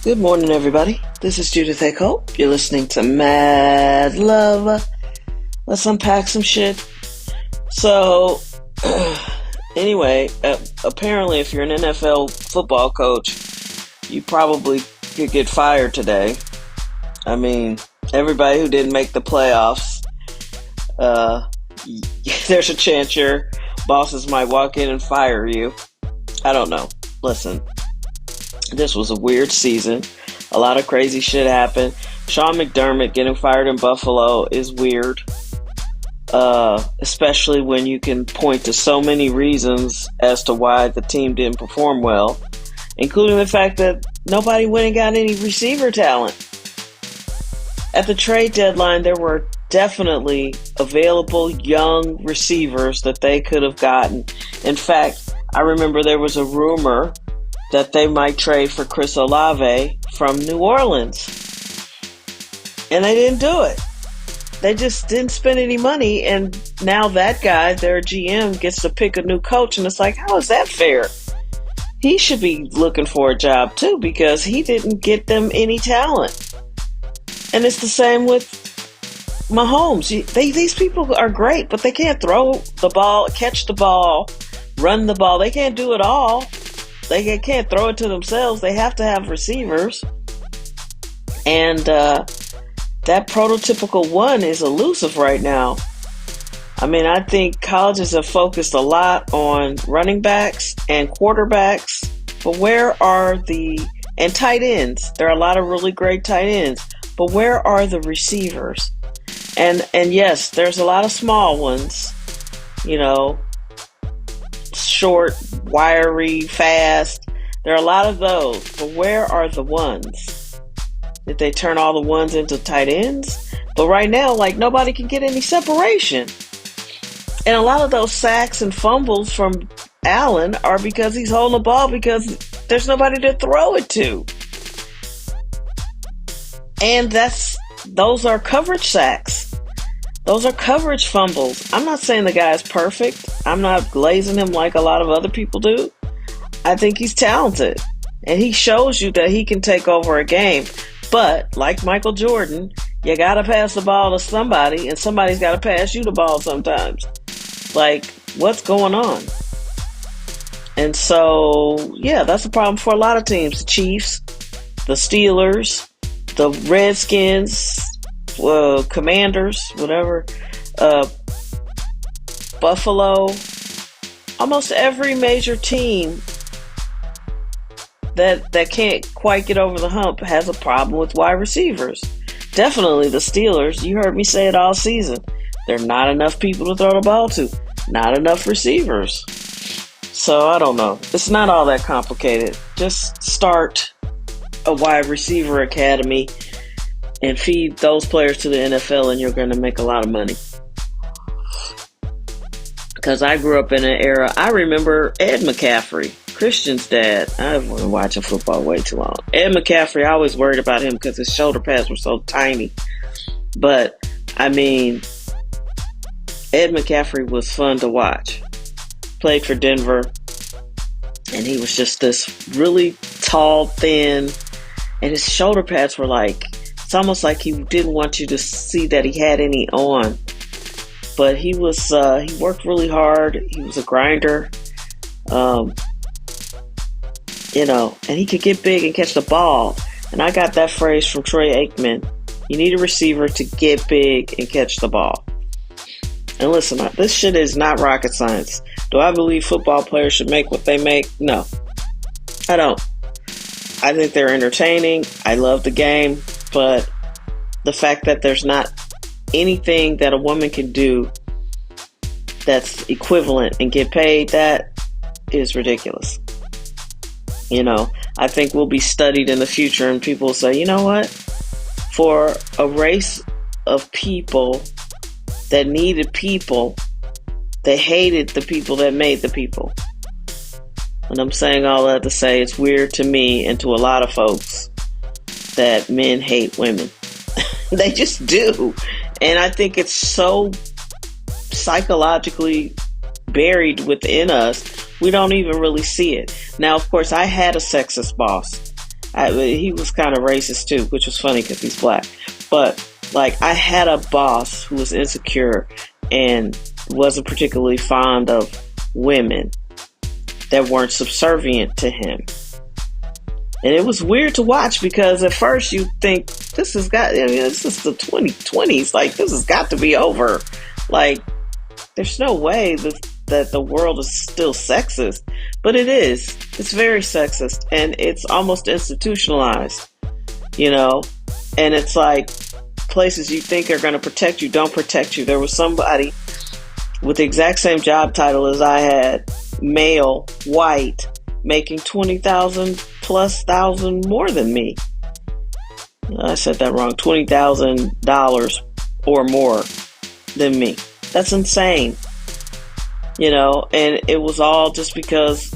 Good morning, everybody. This is Judith A. Hope. You're listening to Mad Love. Let's unpack some shit. So, anyway, apparently, if you're an NFL football coach, you probably could get fired today. I mean, everybody who didn't make the playoffs, there's a chance your bosses might walk in and fire you. I don't know. Listen. This was a weird season. A lot of crazy shit happened. Sean McDermott getting fired in Buffalo is weird. Especially when you can point to so many reasons as to why the team didn't perform well, including the fact that nobody went and got any receiver talent. At the trade deadline, there were definitely available young receivers that they could have gotten. In fact, I remember there was a rumor that they might trade for Chris Olave from New Orleans. And they didn't do it. They just didn't spend any money, and now that guy, their GM, gets to pick a new coach, and it's like, how is that fair? He should be looking for a job too, because he didn't get them any talent. And it's the same with Mahomes. These people are great, but they can't throw the ball, catch the ball, run the ball. They can't do it all. They can't throw it to themselves. They have to have receivers. And that prototypical one is elusive right now. I mean, I think colleges have focused a lot on running backs and quarterbacks. But and tight ends. There are a lot of really great tight ends. But where are the receivers? And yes, there's a lot of small ones. Short, wiry, fast. There are a lot of those, but where are the ones? Did they turn all the ones into tight ends? But right now, nobody can get any separation. And a lot of those sacks and fumbles from Allen are because he's holding the ball because there's nobody to throw it to. And those are coverage sacks. Those are coverage fumbles. I'm not saying the guy's perfect. I'm not glazing him like a lot of other people do. I think he's talented. And he shows you that he can take over a game. But, like Michael Jordan, you got to pass the ball to somebody, and somebody's got to pass you the ball sometimes. What's going on? And so, yeah, that's a problem for a lot of teams. The Chiefs, the Steelers, the Redskins, Commanders, whatever, Buffalo, almost every major team that can't quite get over the hump has a problem with wide receivers. Definitely the Steelers. You heard me say it all season. There are not enough people to throw the ball to. Not enough receivers. So I don't know. It's not all that complicated. Just start a wide receiver academy and feed those players to the NFL, and you're going to make a lot of money. Because I grew up in an era, I remember Ed McCaffrey, Christian's dad. I've been watching football way too long. Ed McCaffrey, I always worried about him because his shoulder pads were so tiny. But, I mean, Ed McCaffrey was fun to watch. Played for Denver, and he was just this really tall, thin, and his shoulder pads were it's almost like he didn't want you to see that he had any on. But he worked really hard. He was a grinder. And he could get big and catch the ball. And I got that phrase from Troy Aikman. You need a receiver to get big and catch the ball. And listen, this shit is not rocket science. Do I believe football players should make what they make? No, I don't. I think they're entertaining. I love the game. But the fact that there's not anything that a woman can do that's equivalent and get paid, that is ridiculous. I think we'll be studied in the future and people will say, you know what? For a race of people that needed people, they hated the people that made the people. And I'm saying all that to say it's weird to me and to a lot of folks that men hate women. They just do. And I think it's so psychologically buried within us, we don't even really see it. Now, of course, I had a sexist boss. He was kind of racist too, which was funny because he's black. But like, I had a boss who was insecure and wasn't particularly fond of women that weren't subservient to him. And it was weird to watch because at first you think this is the 2020s. Like, this has got to be over. Like, there's no way that the world is still sexist, but it is. It's very sexist, and it's almost institutionalized, and it's like places you think are going to protect you don't protect you. There was somebody with the exact same job title as I had, male, white, making 20,000 plus thousand more than me. I said that wrong. $20,000 or more than me. That's insane. And it was all just because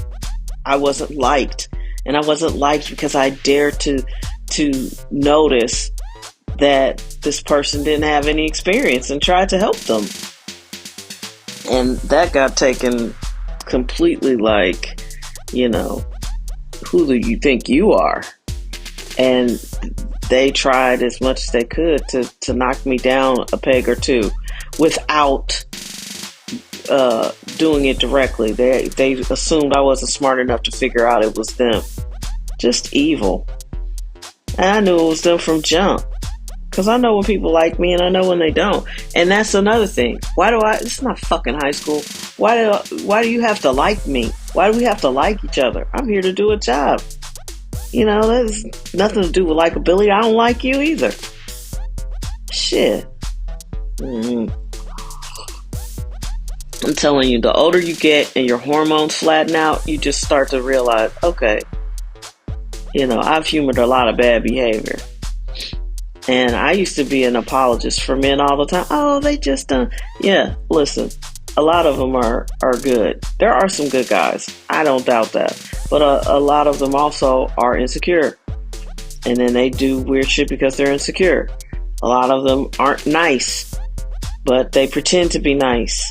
I wasn't liked. And I wasn't liked because I dared to notice that this person didn't have any experience and tried to help them. And that got taken completely like, who do you think you are? And they tried as much as they could to knock me down a peg or two without doing it directly. They assumed I wasn't smart enough to figure out it was them. Just evil. And I knew it was them from jump. Because I know when people like me and I know when they don't. And that's another thing. It's not fucking high school. Why do you have to like me? Why do we have to like each other? I'm here to do a job. That has nothing to do with likability. I don't like you either. Shit. Mm-hmm. I'm telling you, the older you get and your hormones flatten out, you just start to realize, okay, I've humored a lot of bad behavior. And I used to be an apologist for men all the time. Oh, they just done. Yeah, listen, a lot of them are good. There are some good guys. I don't doubt that. But a lot of them also are insecure. And then they do weird shit because they're insecure. A lot of them aren't nice, but they pretend to be nice.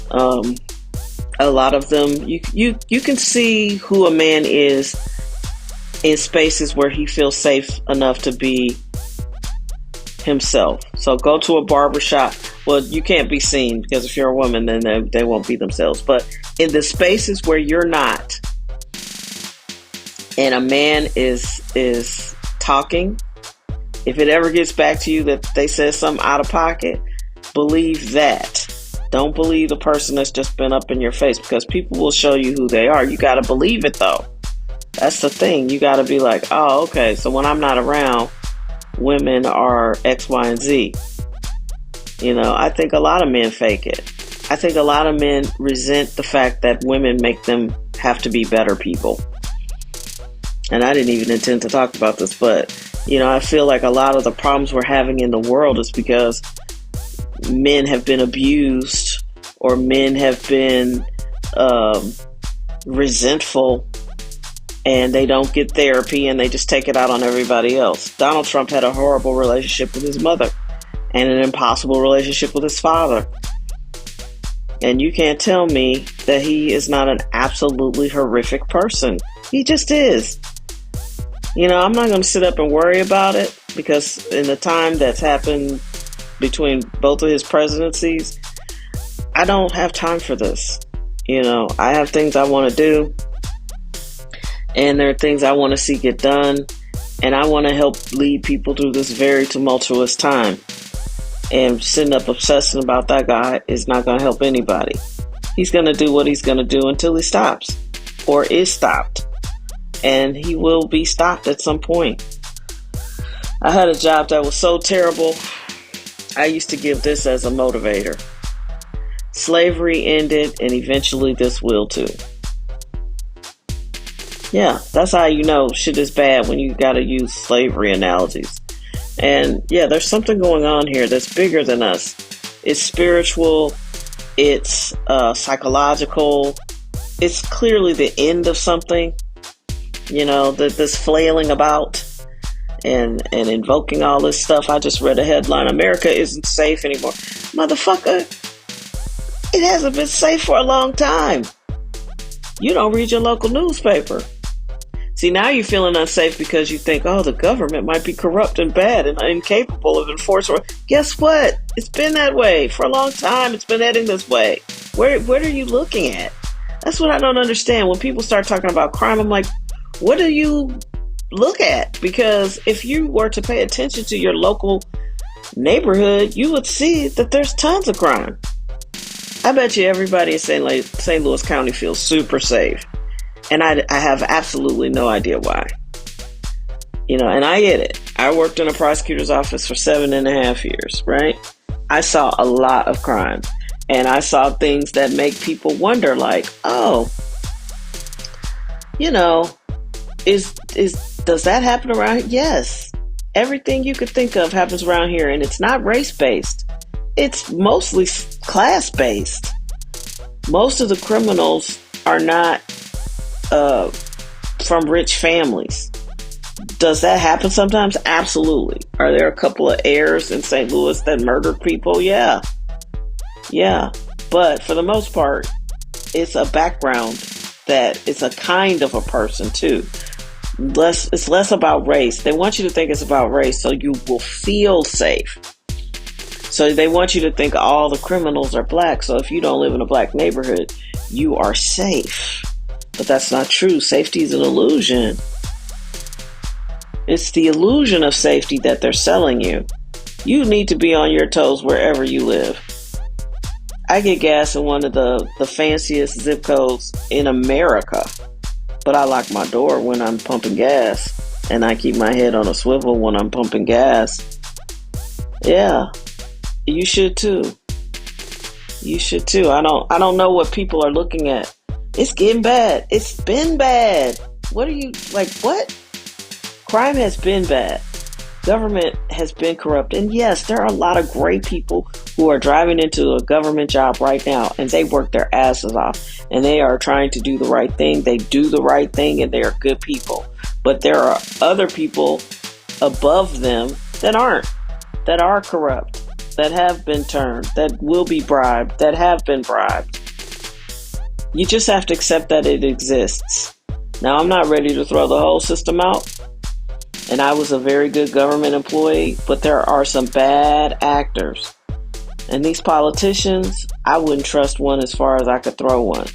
A lot of them, you can see who a man is in spaces where he feels safe enough to be himself. So go to a barbershop. Well, you can't be seen because if you're a woman, then they won't be themselves. But in the spaces where you're not, and a man is talking, if it ever gets back to you that they said something out of pocket, believe that. Don't believe the person that's just been up in your face, because people will show you who they are. You got to believe it though. That's the thing. You got to be like, oh, okay. So when I'm not around, women are X, Y, and Z. I think a lot of men fake it. I think a lot of men resent the fact that women make them have to be better people. And I didn't even intend to talk about this, but, I feel like a lot of the problems we're having in the world is because men have been abused or men have been resentful, and they don't get therapy and they just take it out on everybody else. Donald Trump had a horrible relationship with his mother and an impossible relationship with his father. And you can't tell me that he is not an absolutely horrific person. He just is. I'm not going to sit up and worry about it, because in the time that's happened between both of his presidencies, I don't have time for this. I have things I want to do. And there are things I want to see get done. And I want to help lead people through this very tumultuous time. And sitting up obsessing about that guy is not going to help anybody. He's going to do what he's going to do until he stops. Or is stopped. And he will be stopped at some point. I had a job that was so terrible. I used to give this as a motivator. Slavery ended, and eventually this will too. Yeah, that's how you know shit is bad, when you gotta use slavery analogies. And yeah, there's something going on here that's bigger than us. It's spiritual, it's psychological, it's clearly the end of something. This flailing about and invoking all this stuff. I just read a headline, America isn't safe anymore. Motherfucker, it hasn't been safe for a long time. You don't read your local newspaper. See, now you're feeling unsafe because you think, oh, the government might be corrupt and bad and incapable of enforcing. Guess what? It's been that way for a long time. It's been heading this way. What are you looking at? That's what I don't understand. When people start talking about crime, I'm like, what do you look at? Because if you were to pay attention to your local neighborhood, you would see that there's tons of crime. I bet you everybody in St. Louis County feels super safe. And I have absolutely no idea why. And I get it. I worked in a prosecutor's office for 7.5 years, right? I saw a lot of crime. And I saw things that make people wonder, like, oh, does that happen around here? Yes. Everything you could think of happens around here. And it's not race-based. It's mostly class-based. Most of the criminals are not from rich families. Does that happen sometimes? Absolutely. Are there a couple of heirs in St. Louis that murdered people? Yeah. But for the most part, it's a background that it's a kind of a person too. It's less about race. They want you to think it's about race so you will feel safe. So they want you to think all the criminals are black. So if you don't live in a black neighborhood, you are safe. But that's not true. Safety is an illusion. It's the illusion of safety that they're selling you. You need to be on your toes wherever you live. I get gas in one of the fanciest zip codes in America, but I lock my door when I'm pumping gas, and I keep my head on a swivel when I'm pumping gas. Yeah, you should too. You should too. I don't know what people are looking at. It's getting bad. It's been bad. What are you, like, what? Crime has been bad. Government has been corrupt. And yes, there are a lot of great people who are driving into a government job right now, and they work their asses off, and they are trying to do the right thing. They do the right thing, and they are good people. But there are other people above them that aren't, that are corrupt, that have been turned, that will be bribed, that have been bribed. You just have to accept that it exists. Now, I'm not ready to throw the whole system out. And I was a very good government employee, but there are some bad actors. And these politicians, I wouldn't trust one as far as I could throw one.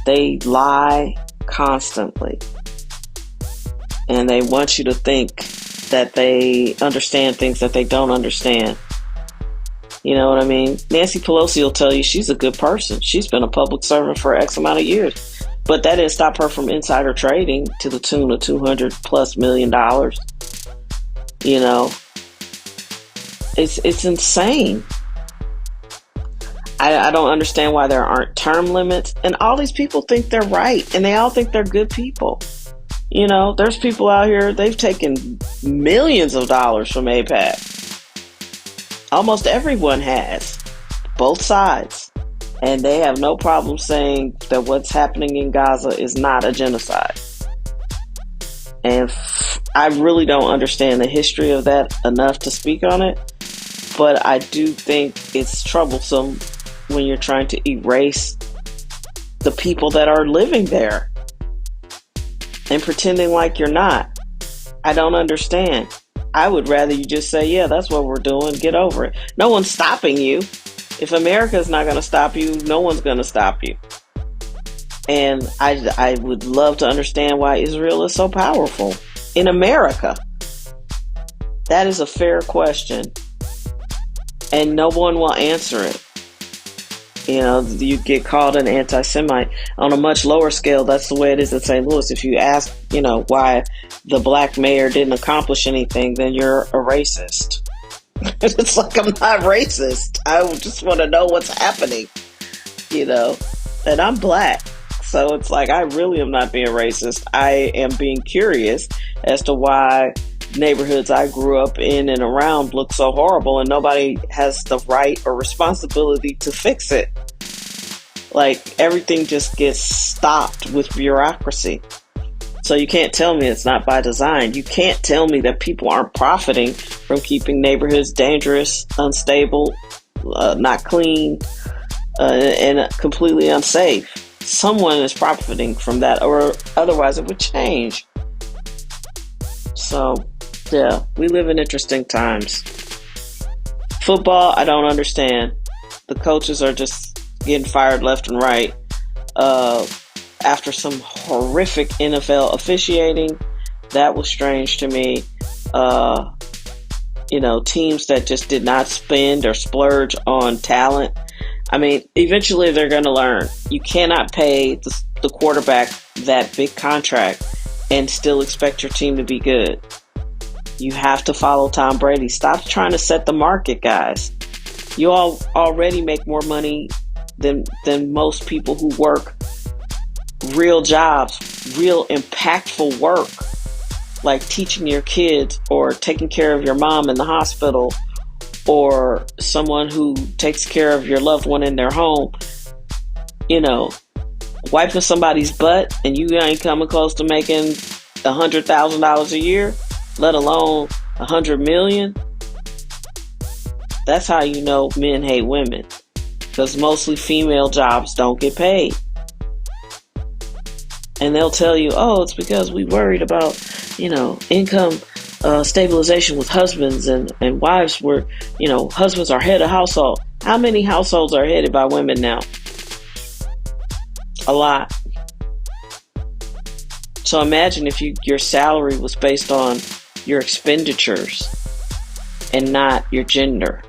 They lie constantly. And they want you to think that they understand things that they don't understand. You know what I mean? Nancy Pelosi will tell you she's a good person. She's been a public servant for X amount of years. But that didn't stop her from insider trading to the tune of $200+ million. It's insane. I don't understand why there aren't term limits. And all these people think they're right. And they all think they're good people. There's people out here, they've taken millions of dollars from AIPAC. Almost everyone has. Both sides. And they have no problem saying that what's happening in Gaza is not a genocide. And I really don't understand the history of that enough to speak on it. But I do think it's troublesome when you're trying to erase the people that are living there and pretending like you're not. I don't understand. I would rather you just say, yeah, that's what we're doing. Get over it. No one's stopping you. If America's not going to stop you, no one's going to stop you. And I would love to understand why Israel is so powerful in America. That is a fair question. And no one will answer it. You get called an anti-Semite. On a much lower scale, that's the way it is in St. Louis. If you ask, why the black mayor didn't accomplish anything, then you're a racist. It's like, I'm not racist. I just want to know what's happening, and I'm black. So it's like, I really am not being racist. I am being curious as to why neighborhoods I grew up in and around look so horrible and nobody has the right or responsibility to fix it. Like, everything just gets stopped with bureaucracy. So you can't tell me it's not by design. You can't tell me that people aren't profiting from keeping neighborhoods dangerous, unstable, not clean, and completely unsafe. someone is profiting from that, or otherwise it would change. So, yeah, we live in interesting times. Football, I don't understand. The coaches are just getting fired left and right. After some horrific NFL officiating, that was strange to me. Teams that just did not spend or splurge on talent. I mean, eventually they're going to learn. You cannot pay the quarterback that big contract and still expect your team to be good. You have to follow Tom Brady. Stop trying to set the market, guys. You all already make more money than most people who work real jobs, real impactful work, like teaching your kids or taking care of your mom in the hospital, or someone who takes care of your loved one in their home. Wiping somebody's butt, and you ain't coming close to making $100,000 a year, let alone $100 million. That's how you know men hate women, because mostly female jobs don't get paid. And they'll tell you, oh, it's because we worried about, income stabilization with husbands and wives were, husbands are head of household. How many households are headed by women now? A lot. So imagine if your salary was based on your expenditures and not your gender.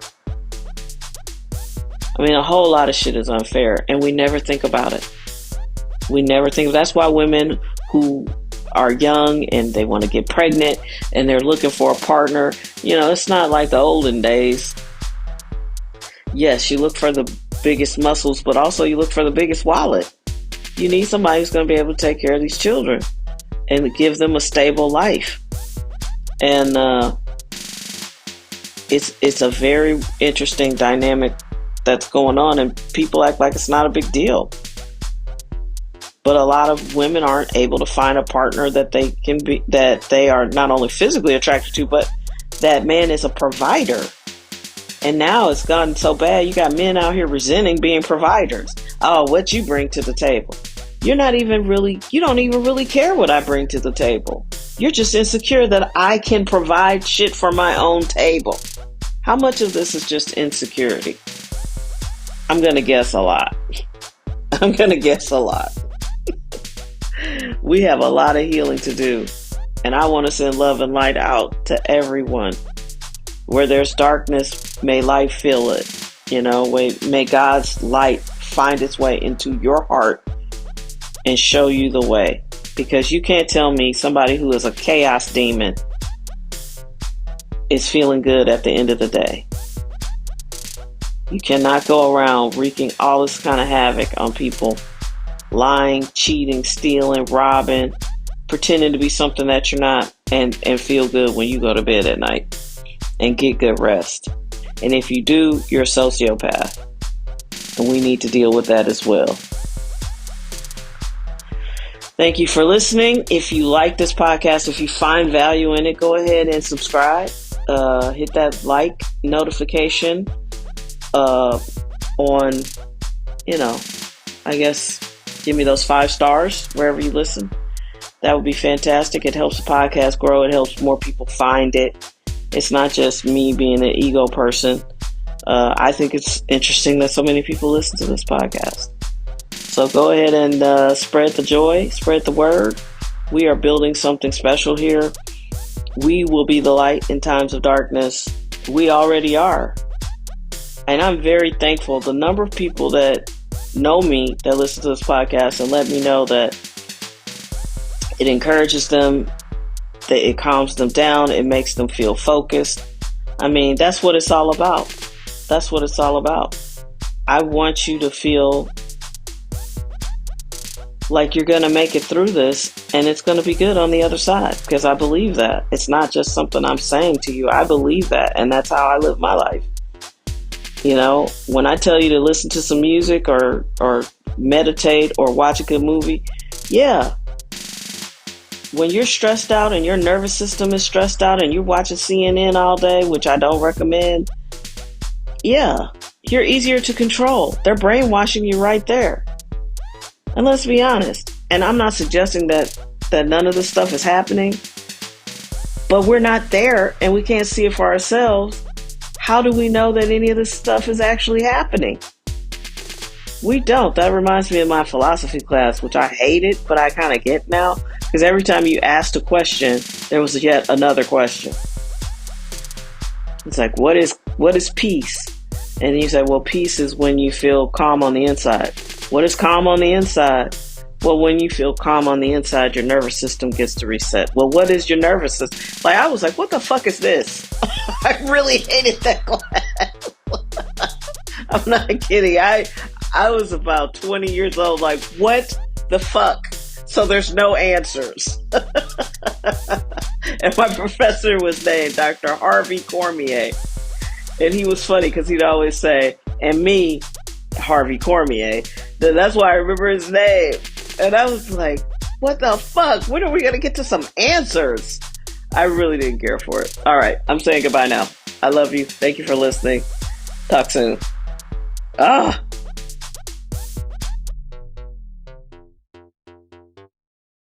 I mean, a whole lot of shit is unfair, and we never think about it. That's why women who are young and they want to get pregnant and they're looking for a partner, it's not like the olden days. Yes, you look for the biggest muscles, but also you look for the biggest wallet. You need somebody who's going to be able to take care of these children and give them a stable life. And it's a very interesting dynamic that's going on, and people act like it's not a big deal. But a lot of women aren't able to find a partner that they are not only physically attracted to, but that man is a provider. And now it's gotten so bad, you got men out here resenting being providers. Oh, what you bring to the table. You don't even really care what I bring to the table. You're just insecure that I can provide shit for my own table. How much of this is just insecurity? I'm going to guess a lot. We have a lot of healing to do. And I want to send love and light out to everyone. Where there's darkness, may light fill it. May God's light find its way into your heart and show you the way. Because you can't tell me somebody who is a chaos demon is feeling good at the end of the day. You cannot go around wreaking all this kind of havoc on people. Lying, cheating, stealing, robbing, pretending to be something that you're not, and feel good when you go to bed at night and get good rest. And if you do, you're a sociopath. And we need to deal with that as well. Thank you for listening. If you like this podcast, if you find value in it, go ahead and subscribe. Hit that like notification on, give me those 5 stars wherever you listen. That would be fantastic. It helps the podcast grow. It helps more people find it. It's not just me being an ego person. I think it's interesting that so many people listen to this podcast. So go ahead and spread the joy, spread the word. We are building something special here. We will be the light in times of darkness. We already are. And I'm very thankful. The number of people that know me, that listen to this podcast and let me know that it encourages them, that it calms them down, it makes them feel focused. I mean, that's what it's all about. That's what it's all about. I want you to feel like you're going to make it through this and it's going to be good on the other side, because I believe that. It's not just something I'm saying to you. I believe that, and that's how I live my life. When I tell you to listen to some music or meditate or watch a good movie, yeah. When you're stressed out and your nervous system is stressed out and you're watching CNN all day, which I don't recommend, yeah, you're easier to control. They're brainwashing you right there. And let's be honest, and I'm not suggesting that none of this stuff is happening, but we're not there and we can't see it for ourselves. How do we know that any of this stuff is actually happening? We don't. That reminds me of my philosophy class, which I hated, but I kind of get now. Because every time you asked a question, there was yet another question. It's like, what is peace? And you say, well, peace is when you feel calm on the inside. What is calm on the inside? Well, when you feel calm on the inside, your nervous system gets to reset. Well, what is your nervous system? Like, I was like, what the fuck is this? I really hated that class. I'm not kidding. I was about 20 years old, like, what the fuck? So there's no answers. And my professor was named Dr. Harvey Cormier. And he was funny because he'd always say, and me, Harvey Cormier. That's why I remember his name. And I was like, what the fuck? When are we going to get to some answers? I really didn't care for it. All right, I'm saying goodbye now. I love you. Thank you for listening. Talk soon. Ah.